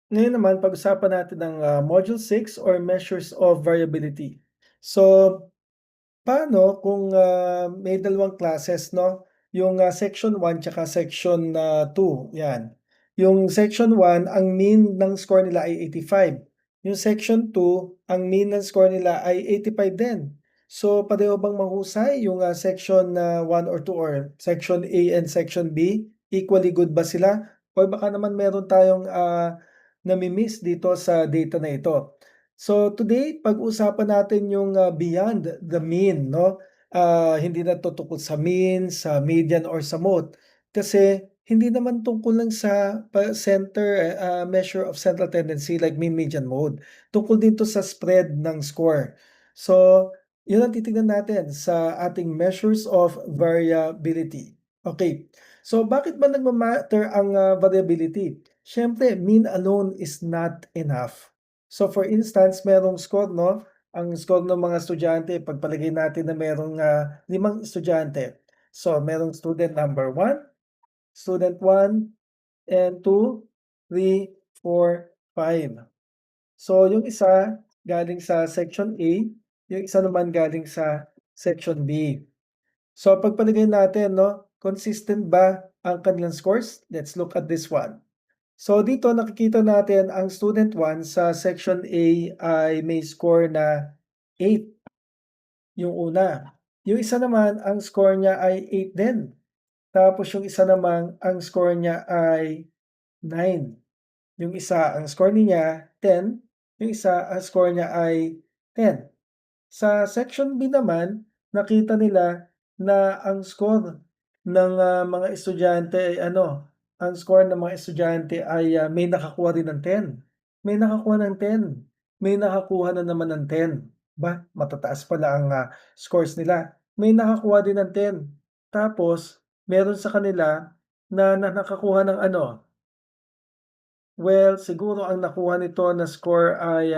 Ngayon naman pag-usapan natin ang, Module 6 or Measures of Variability. So, paano kung, may dalawang classes 'no, yung, Section 1 tsaka Section, 2, 'yan. Yung Section 1 ang mean ng score nila ay 85. Yung Section 2 ang mean ng score nila ay 85 din. So, pareho bang mahusay yung, Section, 1 or 2 or Section A and Section B? Equally good ba sila? Or baka naman meron tayong, nami-miss dito sa data na ito. So today, pag-usapan natin yung, beyond the mean 'no. Hindi na 'to tungkol sa mean, sa median or sa mode. Kasi hindi naman tungkol lang sa measure of central tendency like mean, median, mode. Tungkol din 'to sa spread ng score. So, yun ang titignan natin sa ating measures of variability. Okay. So bakit ba nagma-matter ang, variability? Siyempre mean alone is not enough. So for instance, merong score 'no, ang score ng mga estudyante pagpalagay natin na merong, 5 estudyante. So merong student number 1, student 1 and 2, 3, 4, 5. So yung isa galing sa section A, yung isa naman galing sa section B. So pagpalagay natin 'no, consistent ba ang kanilang scores? Let's look at this one. So dito nakikita natin ang student 1 sa section A ay may score na 8, yung una. Yung isa naman ang score niya ay 8 din. Tapos yung isa naman ang score niya ay 9. Yung isa ang score niya 10, yung isa ang score niya ay 10. Sa section B naman, nakita nila na ang score ng, mga estudyante ay ano, ang score ng mga estudyante ay, may nakakuha rin ng 10, may nakakuha ng 10, may nakakuha na naman ng 10. Ba, matataas pala ang, scores nila. May nakakuha din ng 10. Tapos meron sa kanila na nakakuha ng ano, well, siguro ang nakuha nito na score ay,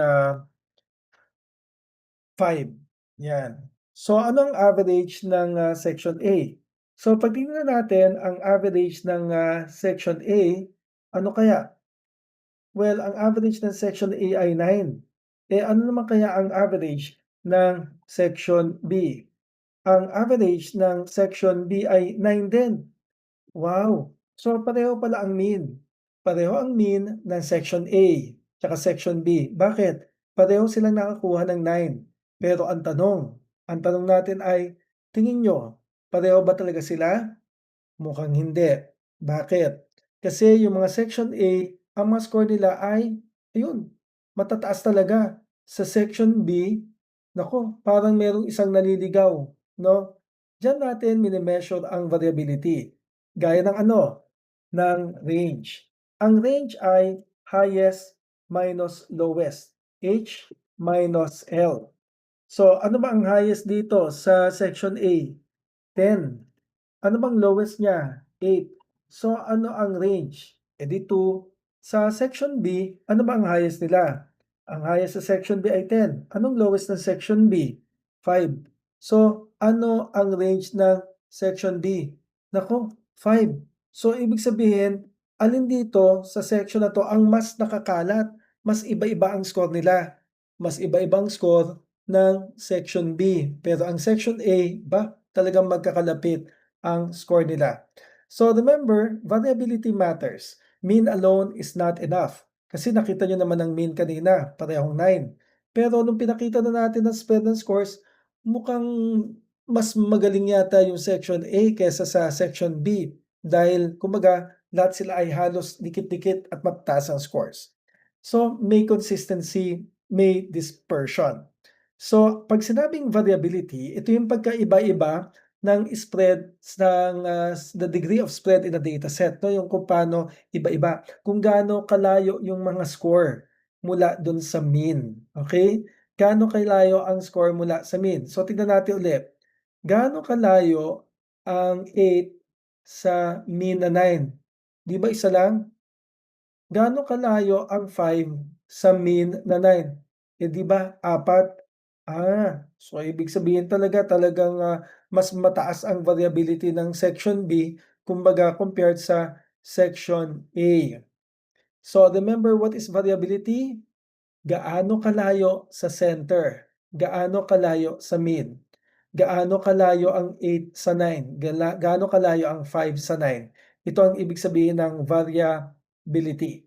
5, 'yan. So ano ang average ng, section A? So 'pag tinignan natin ang average ng, section A, ano kaya? Well, ang average ng section A ay 9. Eh, ano naman kaya ang average ng section B? Ang average ng section B ay 9 din. Wow! So pareho pala ang mean. Pareho ang mean ng section A tsaka section B. Bakit? Pareho silang nakakuha ng 9. Pero ang tanong natin ay, tingin niyo, pareho ba talaga sila? Mukhang hindi. Bakit? Kasi yung mga section A, ang mga score nila ay ayun, matataas talaga. Sa section B, naku, parang merong isang naliligaw, 'no? Diyan natin mine-measure ang variability, gaya ng ano, ng range. Ang range ay highest minus lowest, H minus L. So, ano ba ang highest dito sa section A? 10. Ano bang lowest niya? 8. So ano ang range? Eh di 2. Sa section B, ano ba ang highest nila? Ang highest sa section B ay 10. Anong lowest ng section B? 5. So ano ang range ng section D? Naku, 5. So ibig sabihin, alin dito sa section na 'to ang mas nakakalat, mas iba-iba ang score nila. Mas iba-iba ang score ng section B. Pero ang section A, ba, talagang magkakalapit ang score nila. So remember, variability matters. Mean alone is not enough. Kasi nakita nyo naman ang mean kanina, parehong 9. Pero nung pinakita na natin ang spread ng scores, mukhang mas magaling yata yung section A kaysa sa section B. Dahil kumbaga, lahat sila ay halos dikit-dikit at mataas ang scores. So may consistency, may dispersion. So pag sinabing variability, ito yung pagkaiba-iba ng spread ng, the degree of spread in a dataset 'no, yung kung paano iba-iba, kung gaano kalayo yung mga score mula dun sa mean, okey? Gaano kalayo ang score mula sa mean. So tignan natin ulit, gaano kalayo ang 8 sa mean na 9? 'Di ba isa lang? Gaano kalayo ang 5 sa mean na 9? Eh, 'di ba 4? So ibig sabihin talagang, mas mataas ang variability ng section B kumbaga compared sa section A. So remember what is variability? Gaano kalayo sa center? Gaano kalayo sa mid? Gaano kalayo ang 8 sa 9? Gaano kalayo ang 5 sa 9? Ito ang ibig sabihin ng variability.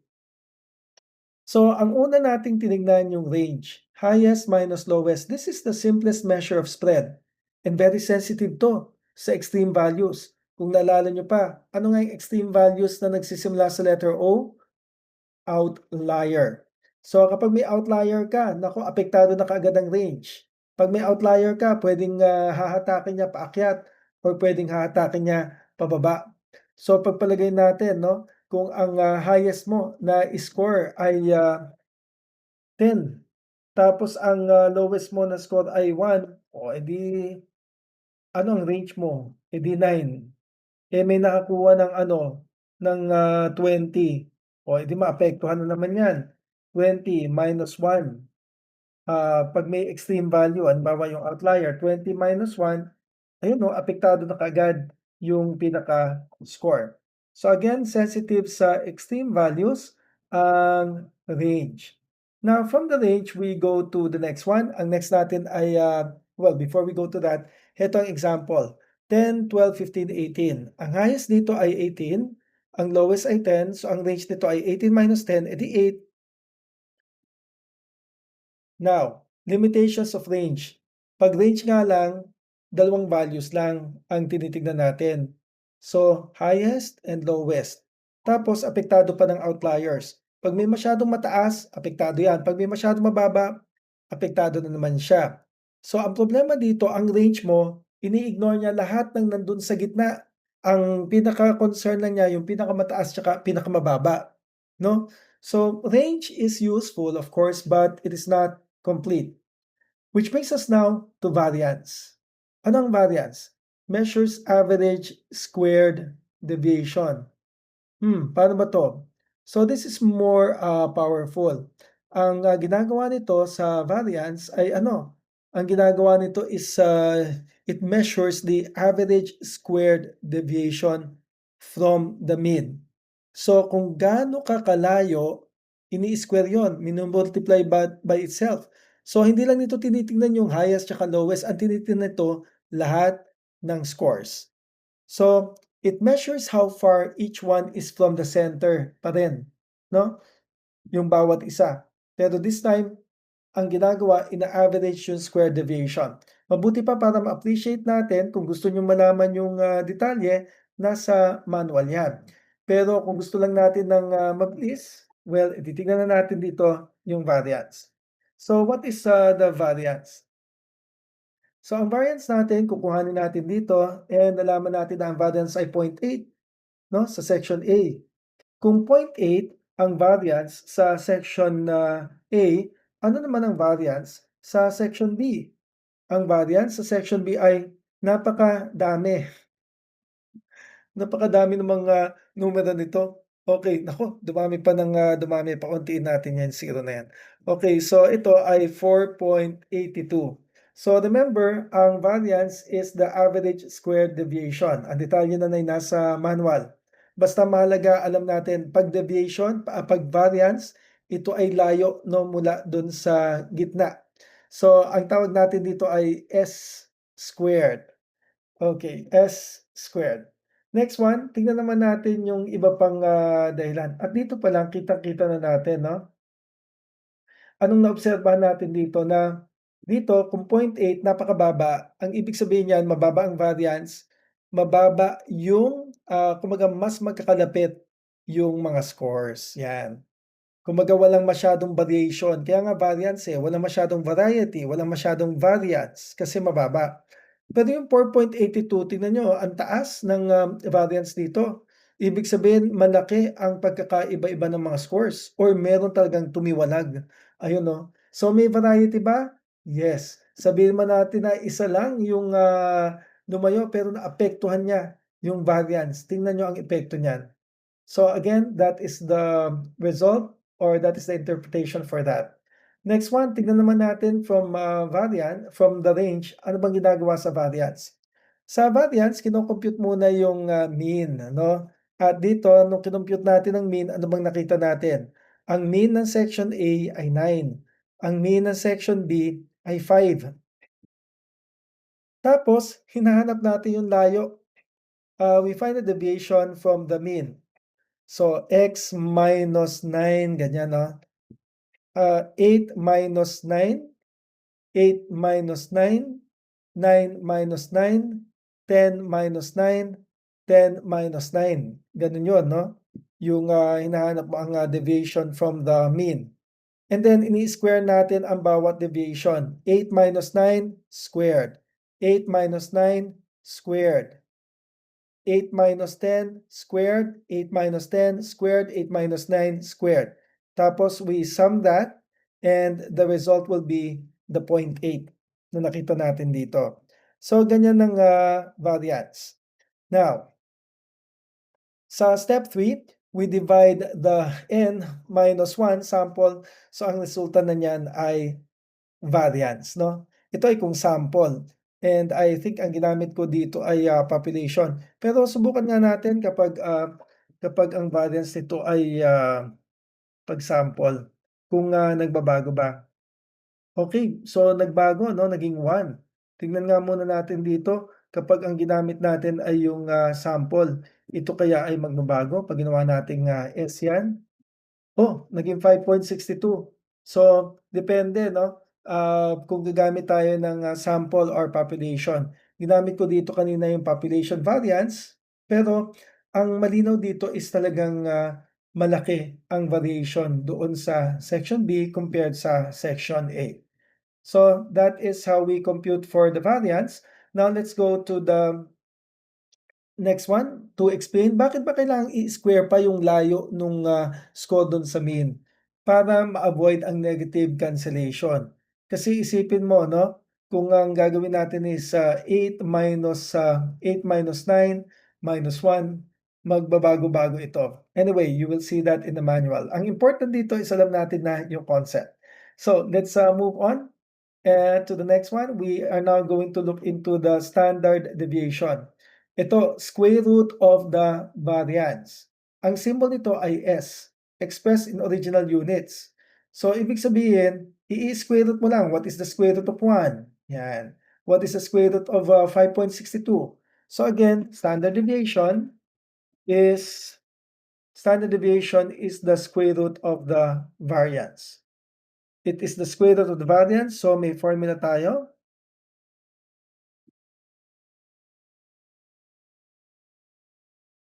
So, ang una nating tinignan yung range, highest minus lowest. This is the simplest measure of spread and very sensitive to sa extreme values. Kung naalala nyo pa, ano nga yung extreme values na nagsisimula sa letter O? Outlier. So kapag may outlier ka, naku, apektado na kaagad ang range. 'Pag may outlier ka, puwedeng, hahatakin niya paakyat or puwedeng hahatakin niya pababa. So pagpalagay natin 'no, kung ang, highest mo na score ay, 10 tapos ang, lowest mo na score ay 1, o edi ano ang range mo? Eh, 9. Eh, may nakakuha ng ano, ng, 20, o edi maapektuhan na naman 'yan. 20 minus 1, 'pag may extreme value halimbawa yung outlier 20 minus 1, ayun 'no, apektado na kaagad yung pinaka-score. So again, sensitive sa extreme values ang range. Now from the range, we go to the next one. Ang next natin ay, well, before we go to that, heto ang example, 10, 12, 15, 18. Ang highest dito ay 18, ang lowest ay 10, so ang range nito ay 18 minus 10, eh 8. Now, limitations of range. 'Pag range nga lang, dalawang values lang ang tinitignan natin. So, highest and lowest. Tapos apektado pa ng outliers. 'Pag may masyadong mataas, apektado 'yan. 'Pag may masyadong mababa, apektado na naman siya. So, ang problema dito, ang range mo, ini-ignore niya lahat ng nandun sa gitna. Ang pinaka-concern lang niya yung pinakamataas tsaka pinakamababa, 'no? So, range is useful, of course, but it is not complete. Which brings us now to variance. Ano ang variance? Measures average squared deviation. Paano ba 'to? So this is more, powerful. Ang, ginagawa nito sa variance ay ano, ang ginagawa nito is, it measures the average squared deviation from the mean. So kung gaano ka kalayo, ini-square yon, mino-multiply by itself. So hindi lang nito tinitingnan yung highest tsaka lowest, ang tinitingnan nito lahat ng scores. So, it measures how far each one is from the center pa rin, 'no, yung bawat isa. Pero this time, ang ginagawa, ina-average yung square deviation. Mabuti pa para ma-appreciate natin kung gusto niyong malaman yung, detalye, nasa manual 'yan. Pero kung gusto lang natin ng, mabilis, well, titignan na natin dito yung variance. So, what is, the variance? So, ang variance natin kukuhanin natin dito and nalaman natin na ang variance ay 0.8, 'no, sa section A. Kung 0.8 ang variance sa section, A, ano naman ang variance sa section B? Ang variance sa section B ay napakadami. Napakadami ng mga numero nito. Okey, naku, dumami pa ng, dumami, pakontiin natin 'yan, zero na 'yan. Okey, so ito ay 4.82. So remember, ang variance is the average squared deviation. Ang detalye na ay nasa manual. Basta mahalaga alam natin 'pag deviation, 'pag variance, ito ay layo 'no, mula dun sa gitna. So ang tawag natin dito ay S squared. Okay, S squared. Next one, tingnan naman natin yung iba pang, dahilan at dito pa lang kitang-kita na natin 'no, anong naobserbahan natin dito na dito kung 0.8 napakababa, ang ibig sabihin niyan mababa ang variance, mababa yung, kumbaga mas magkakalapit yung mga scores, 'yan. Kumbaga walang masyadong variation, kaya nga variance, eh, walang masyadong variety, walang masyadong variance kasi mababa. Pero yung 4.82 tignan niyo ang taas ng, variance dito. Ibig sabihin malaki ang pagkakaiba-iba ng mga scores or meron talagang tumiwalag, ayun 'no. So may variety ba? Yes. Sabihin man natin na isa lang yung, lumayo pero naapektuhan niya yung variance, tingnan niyo ang epekto niyan. So again, that is the result or that is the interpretation for that. Next one, tignan naman natin from the range, ano bang ginagawa sa variance? Sa variance, kino-compute muna yung, mean, ano? At dito nung kinompyut natin ang mean, ano bang nakita natin? Ang mean ng section A ay 9, ang mean ng section B ay 5. Tapos hinahanap natin yung layo. We find the deviation from the mean. So, x minus 9 ganyan 'no. 8 minus 9, 8 minus 9, 9 minus 9, 10 minus 9, 10 minus 9. Gano'n 'yun 'no, yung, hinahanap mo ang, deviation from the mean. And then ini-square natin ang bawat deviation. 8 minus 9 squared, 8 minus 9 squared, 8 minus 10 squared, 8 minus 10 squared, 8 minus 9 squared. Tapos we sum that and the result will be the 0.8 na nakita natin dito. So ganyan ang variance. Now, sa step 3, we divide the n minus 1 sample. So ang resulta na niyan ay variance 'no. Ito ay kung sample and I think ang ginamit ko dito ay, population. Pero subukan nga natin kapag ang variance nito ay, 'pag sample kung, nagbabago ba. Okay, so nagbago 'no, naging 1. Tingnan nga muna natin dito kapag ang ginamit natin ay yung, sample, ito kaya ay magbabago 'pag ginawa nating, S 'yan? Oh, naging 5.62. So, depende 'no, kung gagamit tayo ng, sample or population. Ginamit ko dito kanina yung population variance, pero ang malinaw dito is talagang, malaki ang variation doon sa section B compared sa section A. So, that is how we compute for the variance. Now let's go to the next one, to explain bakit ba kailangang i-square pa yung layo nung, score dun sa mean, para ma-avoid ang negative cancellation. Kasi isipin mo 'no, kung ang gagawin natin is, 8 minus 9 minus 1, magbabago-bago ito. Anyway, you will see that in the manual. Ang important dito is alam natin na yung concept. So, let's, move on, to the next one. We are now going to look into the standard deviation. Ito, square root of the variance. Ang symbol nito ay S, expressed in original units. So, ibig sabihin, i-square root mo lang. What is the square root of 1? Yan. What is the square root of 5.62? So again, is standard deviation is the square root of the variance. It is the square root of the variance, so may formula tayo.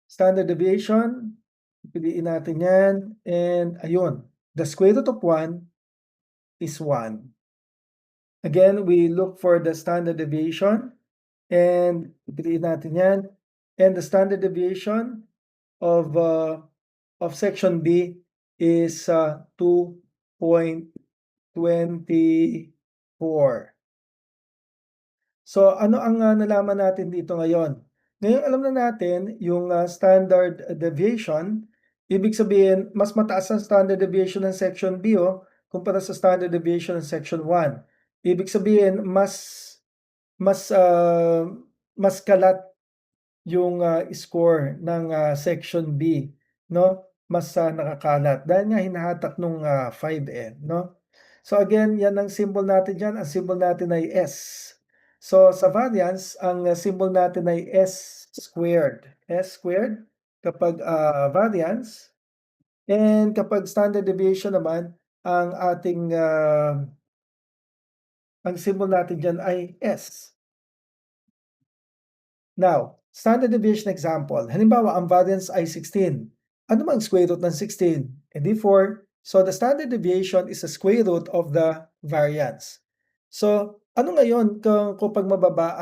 Standard deviation, piliin natin yan, and ayun, the square root of 1 is 1. Again, we look for the standard deviation, and piliin natin yan, and the standard deviation of section B is 2.24. So ano ang, nalaman natin dito ngayon? Ngayon alam na natin yung, standard deviation, ibig sabihin mas mataas ang standard deviation ng section B, kumpara sa standard deviation ng section 1. Ibig sabihin mas, mas kalat yung, score ng, section B 'no, mas, nakakalat dahil nga hinahatak nung, 5, 'no. So again, yan ang symbol natin diyan, ang symbol natin ay S. So sa variance, ang, symbol natin ay S squared kapag, variance, and kapag standard deviation naman ang ating, ang symbol natin diyan ay S. Now, standard deviation example. Halimbawa, ang variance ay 16. Ano ba ang square root ng 16? Eh di 4. So, the standard deviation is the square root of the variance. So, ano ngayon kung mababa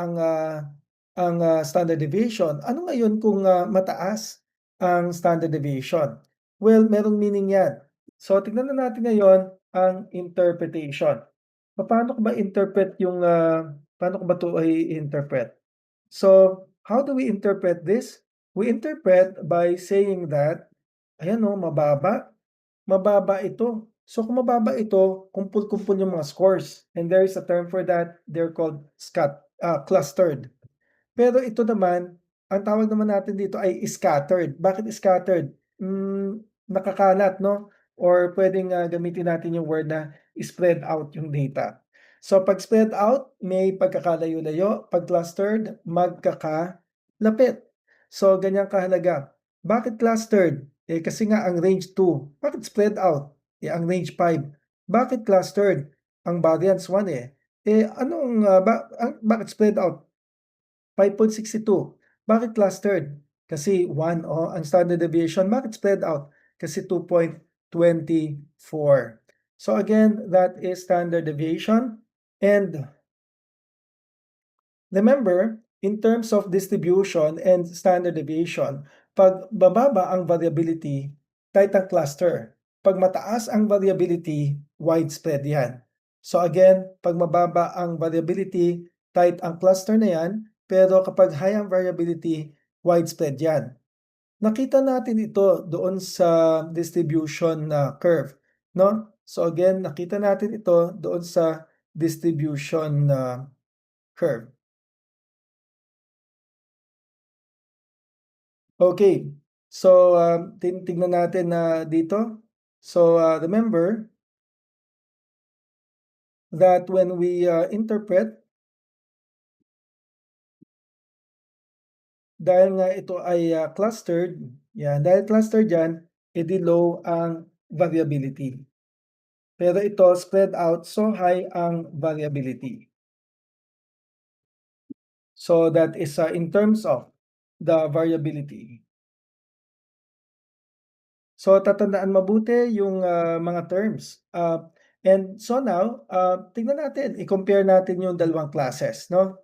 ang standard deviation? Ano ngayon kung mataas ang standard deviation? Well, merong meaning yan. So, tignan na natin ngayon ang interpretation. Paano ko ba interpret yung, paano ko ba ito i-interpret? So, how do we interpret this? We interpret by saying that, ayan o, mababa. Mababa ito. So, kung mababa ito, kumpul-kumpul yung mga scores. And there is a term for that. They're called clustered. Pero ito naman, ang tawag naman natin dito ay scattered. Bakit scattered? Nakakalat 'no, or puwedeng, gamitin natin yung word na spread out yung data. So 'pag spread out may pagkakalayo-layo, 'pag clustered magkakalapit. So ganyan kahalaga. Bakit clustered? Eh, kasi nga ang range 2. Bakit spread out? Eh, ang range 5. Bakit clustered? Ang variance 1, eh. Eh, anong, bakit spread out? 5.62. Bakit clustered? Kasi 1 ang standard deviation. Bakit spread out? Kasi 2.24. So again, that is standard deviation. And remember, in terms of distribution and standard deviation, 'pag bababa ang variability, tight ang cluster. 'Pag mataas ang variability, widespread 'yan. So again, 'pag mababa ang variability, tight ang cluster na 'yan, pero kapag high ang variability, widespread 'yan. Nakita natin ito doon sa distribution na curve, 'no? So again, nakita natin ito doon sa distribution na curve. Okay. So, tignan natin na dito. So, remember that when we, interpret, dahil nga ito ay, clustered, 'yan, dahil clustered 'yan, edi low ang variability. Pero ito spread out, so high ang variability. So, that is, in terms of the variability. So, tatandaan mabuti yung, mga terms. And so now, tignan natin, i-compare natin yung dalawang classes, 'no?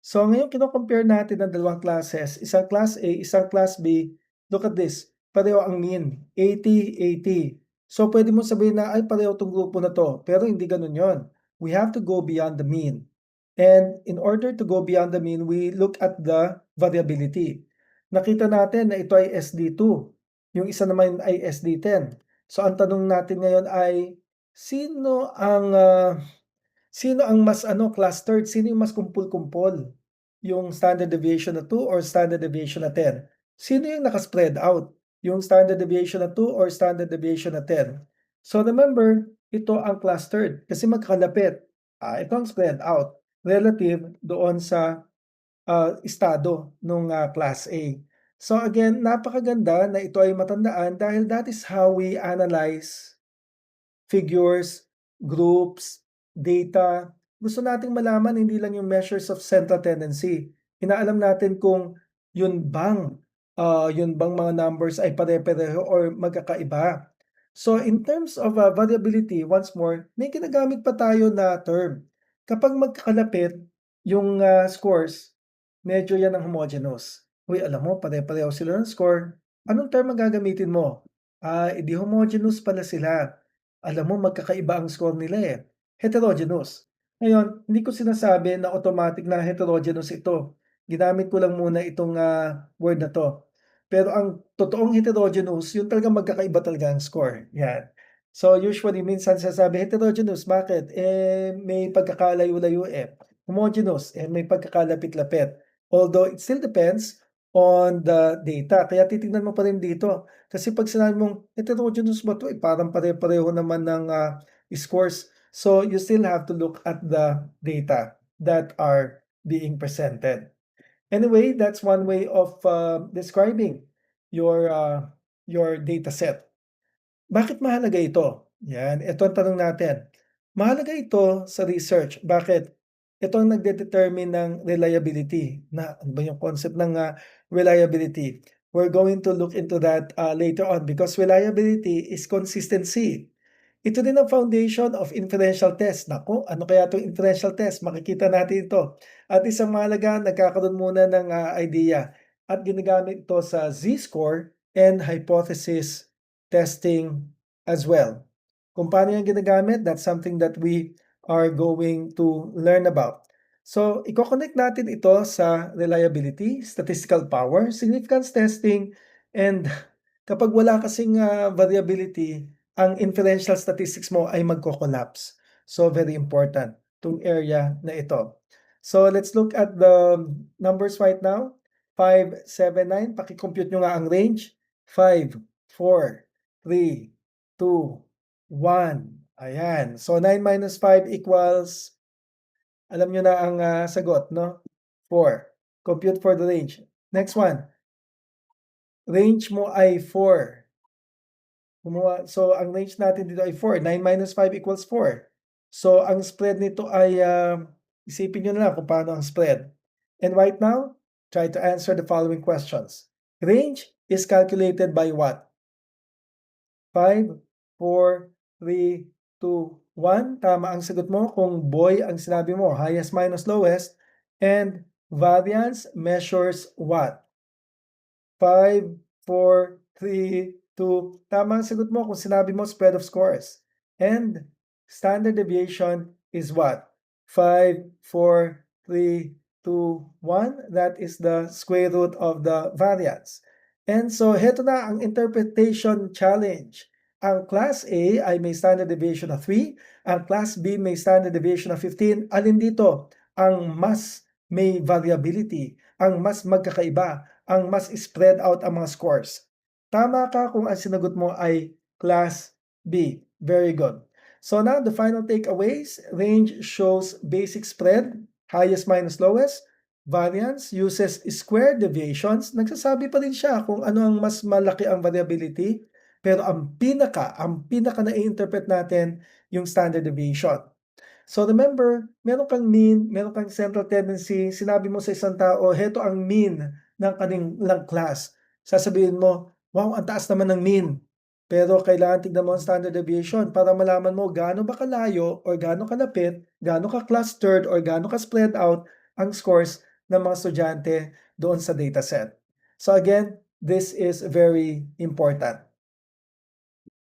So ngayon kino-compare natin ang dalawang classes, isang class A, isang class B. Look at this, pareho ang mean, 80, 80. So pwede mong sabihin na, ay pareho 'tong grupo na 'to, pero hindi gano'n 'yon. We have to go beyond the mean. And in order to go beyond the mean, we look at the variability. Nakita natin na ito ay SD2, yung isa naman ay SD10. So ang tanong natin ngayon ay sino ang, sino ang mas clustered, sino yung mas kumpol-kumpol? Yung standard deviation na 2 or standard deviation na 10? Sino yung naka-spread out, yung standard deviation na 2 or standard deviation na 10? So remember, ito ang clustered kasi magkakalapit. Ito ang spread out relative doon sa, estado nung, class A. So again, napakaganda na ito ay matandaan dahil that is how we analyze figures, groups, data. Gusto nating malaman hindi lang yung measures of central tendency. Inaalam natin kung yun bang mga numbers ay pare-pareho or magkakaiba. So in terms of, variability, once more, may ginagamit pa tayo na term. Kapag magkakalapit yung, scores, medyo yan ang homogeneous. Uy, alam mo pare-pareho sila ng score. Anong term ang gagamitin mo? Eh, homogeneous pala sila. Alam mo magkakaiba ang score nila, eh, heterogeneous. Ngayon, hindi ko sinasabi na automatic na heterogeneous ito. Ginamit ko lang muna itong, word na 'to. Pero ang totoong heterogeneous, yun talagang magkakaiba talaga ang score, 'yan. So, usually minsan sinasabi heterogeneous, bakit? Eh, may pagkakalayo-layo, eh. Homogeneous, eh, may pagkakalapit-lapit. Although it still depends on the data. Kaya titignan mo pa rin dito kasi 'pag sinabi mong heterogeneous ba 'to, eh, parang pare-pareho naman ng, scores. So, you still have to look at the data that are being presented. Anyway, that's one way of, describing your, your data set. Bakit mahalaga ito? Yan, ito ang tanong natin. Mahalaga ito sa research. Bakit? Ito ang nagde-determine ng reliability. Ano ba yung concept ng reliability? We're going to look into that later on because reliability is consistency. Ito din ang foundation of inferential test. Naku, ano kaya itong inferential test? Makikita natin ito. At isang mahalaga, nagkakaroon muna ng idea at ginagamit ito sa z-score and hypothesis testing as well. Kung paano yan ginagamit, that's something that we are going to learn about. So, i-connect natin ito sa reliability, statistical power, significance testing, and kapag wala kasing variability, ang inferential statistics mo ay magko-collapse. So, very important 'tong area na ito. So, let's look at the numbers right now. 579, paki-compute niyo nga ang range. 5, 4, 3, 2, 1. Ayan. So 9 minus 5 equals, alam niyo na ang sagot, no? 4. Compute for the range. Next one. Range mo ay 4. So ang range natin dito ay 4. 9 minus 5 equals 4. So ang spread nito ay isipin niyo na lang kung paano ang spread. And right now, try to answer the following questions. Range is calculated by what? 5, 4, 3, 2, 1. Tama ang sagot mo kung boy ang sinabi mo, highest minus lowest. And variance measures what? 5, 4, 3, 2. Tama ang sagot mo kung sinabi mo spread of scores. And standard deviation is what? 5, 4, 3, 2, 1. That is the square root of the variance. And so, heto na ang interpretation challenge. Ang Class A ay may standard deviation of 3. Ang Class B may standard deviation of 15. Alin dito ang mas may variability, ang mas magkakaiba, ang mas spread out ang mga scores? Tama ka kung ang sinagot mo ay Class B. Very good. So now, the final takeaways. Range shows basic spread, highest minus lowest. Variance uses square deviations. Nagsasabi pa rin siya kung ano ang mas malaki ang variability. Pero ang pinaka na-interpret natin yung standard deviation. So remember, meron kang mean, meron kang central tendency, sinabi mo sa isang tao, heto ang mean ng kanilang class. Sasabihin mo, wow, ang taas naman ng mean. Pero kailangan tignan mo ang standard deviation para malaman mo gaano ba kalayo or gaano kalapit, gaano ka-clustered or gaano ka-spread out ang scores ng mga estudyante doon sa dataset. So again, this is very important.